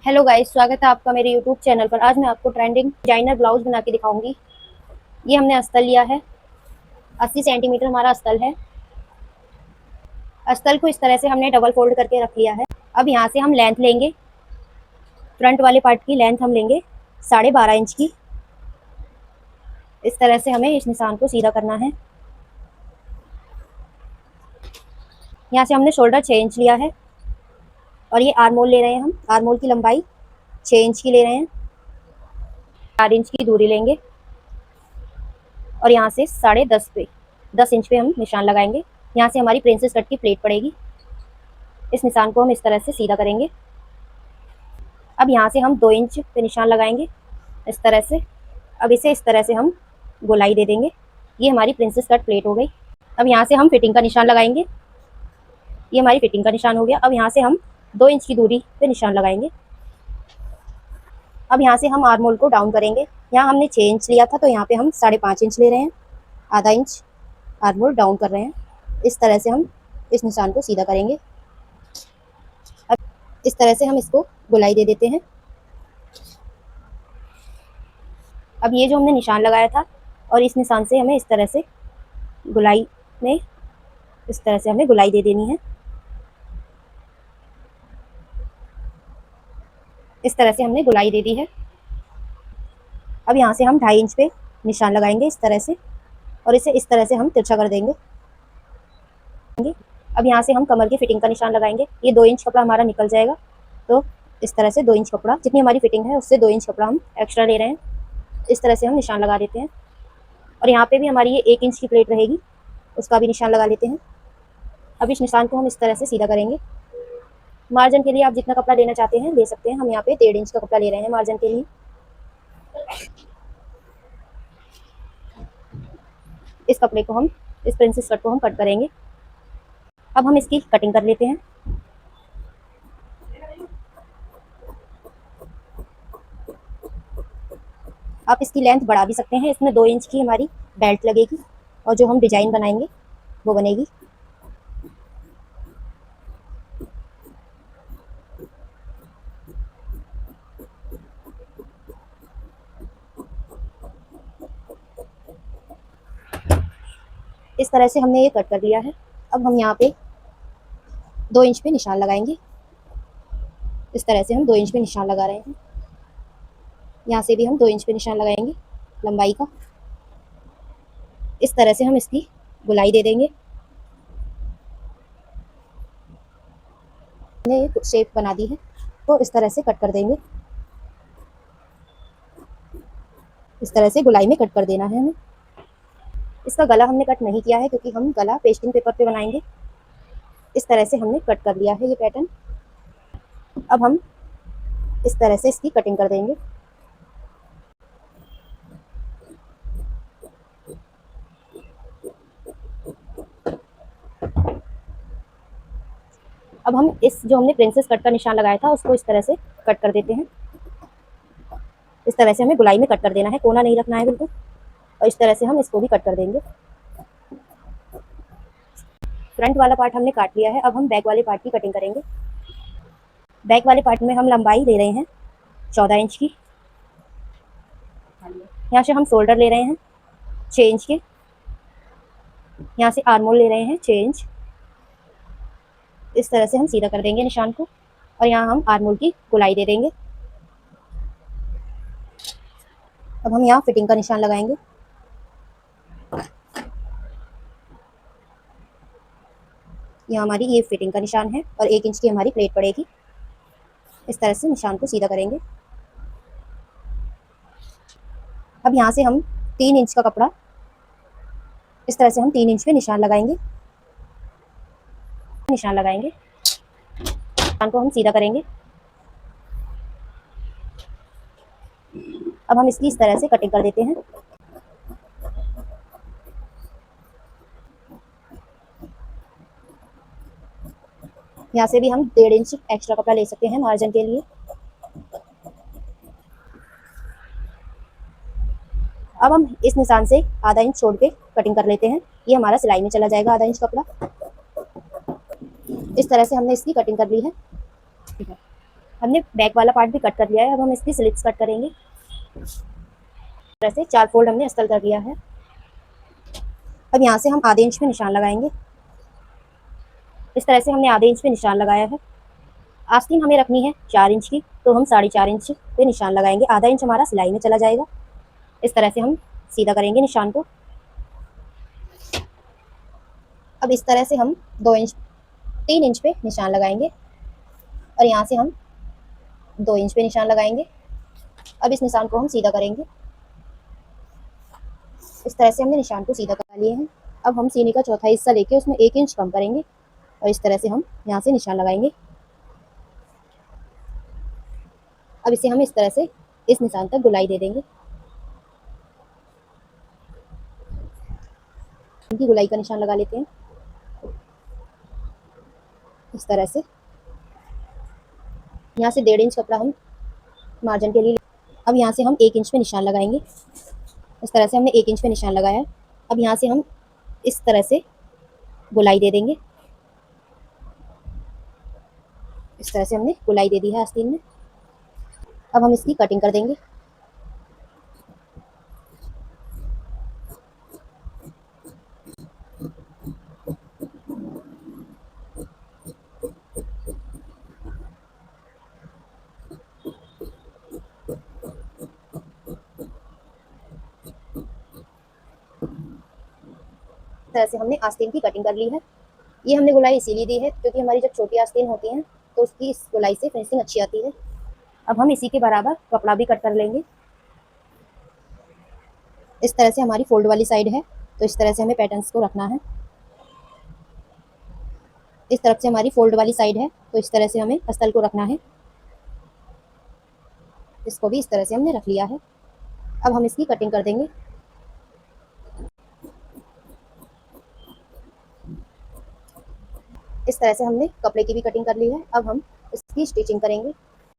Hello guys, स्वागत है आपका मेरे यूट्यूब चैनल पर। आज मैं आपको ट्रेंडिंग डिजाइनर ब्लाउज बना के दिखाऊंगी। ये हमने अस्तर लिया है। 80 सेंटीमीटर हमारा अस्तर है। अस्तर को इस तरह से हमने डबल फोल्ड करके रख लिया है। अब यहाँ से हम लेंथ लेंगे। फ्रंट वाले पार्ट की लेंथ हम लेंगे 12.5 इंच की। इस तरह से हमें इस निशान को सीधा करना है। यहाँ से हमने शोल्डर 6 इंच लिया है और ये आर्म होल ले रहे हैं। हम आर्म होल की लंबाई 6 इंच की ले रहे हैं। 4 इंच की दूरी लेंगे और यहाँ से 10.5 इंच पे हम निशान लगाएंगे। यहाँ से हमारी प्रिंसेस कट की प्लेट पड़ेगी। इस निशान को हम इस तरह से सीधा करेंगे। अब यहाँ से हम 2 इंच पे निशान लगाएंगे इस तरह से। अब इसे इस तरह से हम गोलाई दे देंगे। ये हमारी प्रिंसेस कट प्लेट हो गई। अब यहाँ से हम फिटिंग का निशान लगाएंगे। ये हमारी फिटिंग का निशान हो गया। अब यहाँ से हम 2 इंच की दूरी पे निशान लगाएंगे। अब यहाँ से हम आर्म होल को डाउन करेंगे। यहाँ हमने 6 इंच लिया था तो यहाँ पे हम 5.5 इंच ले रहे हैं। आधा इंच आर्म होल डाउन कर रहे हैं। इस तरह से हम इस निशान को सीधा करेंगे। अब इस तरह से हम इसको गोलाई दे देते हैं। अब ये जो हमने निशान लगाया था और इस निशान से हमें इस तरह से गोलाई में इस तरह से हमें गोलाई दे देनी है। इस तरह से हमने गोलाई दे दी है। अब यहाँ से हम 2.5 इंच पे निशान लगाएंगे इस तरह से और इसे इस तरह से हम तिरछा कर देंगे। अब यहाँ से हम कमर की फिटिंग का निशान लगाएंगे। ये 2 इंच कपड़ा हमारा निकल जाएगा तो इस तरह से 2 इंच कपड़ा, जितनी हमारी फिटिंग है उससे 2 इंच कपड़ा हम एक्स्ट्रा ले रहे हैं। इस तरह से हम निशान लगा देते हैं और यहाँ पे भी हमारी ये 1 इंच की प्लेट रहेगी, उसका भी निशान लगा लेते हैं। अब इस निशान को हम इस तरह से सीधा करेंगे। मार्जिन के लिए आप जितना कपड़ा लेना चाहते हैं ले सकते हैं। हम यहाँ पे 1.5 इंच का कपड़ा ले रहे हैं मार्जिन के लिए। इस कपड़े को हम, इस प्रिंसेस कट को हम कट करेंगे। अब हम इसकी कटिंग कर लेते हैं। आप इसकी लेंथ बढ़ा भी सकते हैं। इसमें 2 इंच की हमारी बेल्ट लगेगी और जो हम डिजाइन बनाएंगे वो बनेगी। इस तरह से हमने ये कट कर लिया है। अब हम यहाँ पे 2 इंच पे निशान लगाएंगे। इस तरह से हम 2 इंच पे निशान लगा रहे हैं। यहाँ से भी हम 2 इंच पे निशान लगाएंगे लंबाई का। इस तरह से हम इसकी गोलाई दे देंगे। हमने ये शेप बना दी है तो इस तरह से कट कर देंगे। इस तरह से गोलाई में कट कर देना है हमें। इसका गला हमने कट नहीं किया है क्योंकि हम गला पेस्टिंग पेपर पे बनाएंगे। इस तरह से हमने कट कर लिया है ये पैटर्न। अब हम इस तरह से इसकी कटिंग कर देंगे। अब हम इस जो हमने प्रिंसेस कट का निशान लगाया था उसको इस तरह से कट कर देते हैं। इस तरह से हमें गोलाई में कट कर देना है, कोना नहीं रखना है बिल्कुल। और इस तरह से हम इसको भी कट कर देंगे। फ्रंट वाला पार्ट हमने काट लिया है। अब हम बैक वाले पार्ट की कटिंग करेंगे। बैक वाले पार्ट में हम लंबाई ले रहे हैं 14 इंच की। यहाँ से हम शोल्डर ले रहे हैं 6 इंच के। यहाँ से आर्म होल ले रहे हैं 6 इंच। इस तरह से हम सीधा कर देंगे निशान को और यहाँ हम आर्म होल की गोलाई दे देंगे। अब हम यहाँ फिटिंग का निशान लगाएंगे। यहाँ हमारी ये फिटिंग का निशान है और 1 इंच की हमारी प्लेट पड़ेगी। इस तरह से निशान को सीधा करेंगे। अब यहाँ से हम 3 इंच का कपड़ा, इस तरह से हम 3 इंच पे निशान लगाएंगे। निशान को हम सीधा करेंगे। अब हम इसकी इस तरह से कटिंग कर देते हैं। यहाँ से भी हम 1.5 इंच एक्स्ट्रा कपड़ा ले सकते हैं मार्जिन के लिए। अब हम इस निशान से आधा इंच छोड़ के कटिंग कर लेते हैं। ये हमारा सिलाई में चला जाएगा आधा इंच कपड़ा। इस तरह से हमने इसकी कटिंग कर ली है। ठीक है। हमने बैक वाला पार्ट भी कट कर लिया है। अब हम इसकी स्लिट्स कट करेंगे। इस तरह से 4 फोल्ड हमने अस्तर कर लिया है। अब यहाँ से हम आधे इंच पे निशान लगाएंगे। इस तरह से हमने आधे इंच पे निशान लगाया है। आस्तीन हमें रखनी है 4 इंच की, तो हम 4.5 इंच पे निशान लगाएंगे। आधा इंच हमारा सिलाई में चला जाएगा। इस तरह से हम सीधा करेंगे निशान को। अब इस तरह से हम 2 इंच 3 इंच पे निशान लगाएंगे और यहाँ से हम 2 इंच पे निशान लगाएंगे। अब इस निशान को हम सीधा करेंगे। इस तरह से हमने निशान को सीधा करा लिए हैं। अब हम सीने का चौथा हिस्सा लेके उसमें 1 इंच कम करेंगे और इस तरह से हम यहाँ से निशान लगाएंगे। अब इसे हम इस तरह से इस निशान तक गुलाई दे देंगे। इनकी गुलाई का निशान लगा लेते हैं इस तरह से। यहाँ से 1.5 इंच कपड़ा हम मार्जिन के लिए। अब यहाँ से हम 1 इंच पे निशान लगाएंगे। इस तरह से हमने 1 इंच पे निशान लगाया है। अब यहाँ से हम इस तरह से गुलाई दे देंगे। इस तरह से हमने गुलाई दे दी है आस्तीन में। अब हम इसकी कटिंग कर देंगे। इस तरह से हमने आस्तीन की कटिंग कर ली है। ये हमने गुलाई इसीलिए दी है क्योंकि हमारी जब छोटी आस्तीन होती हैं तो उसकी इस गुलाई से फिनिशिंग अच्छी आती है। अब हम इसी के बराबर कपड़ा भी कट कर लेंगे। इस तरह से हमारी फोल्ड वाली साइड है, तो इस तरह से हमें पैटर्न्स को रखना है। इस तरफ से हमारी फोल्ड वाली साइड है, तो इस तरह से हमें अस्तर को रखना है। इसको भी इस तरह से हमने रख लिया है। अब हम इसकी कटिंग कर देंगे। इस तरह से हमने कपड़े की भी कटिंग कर ली है। अब हम इसकी स्टिचिंग करेंगे।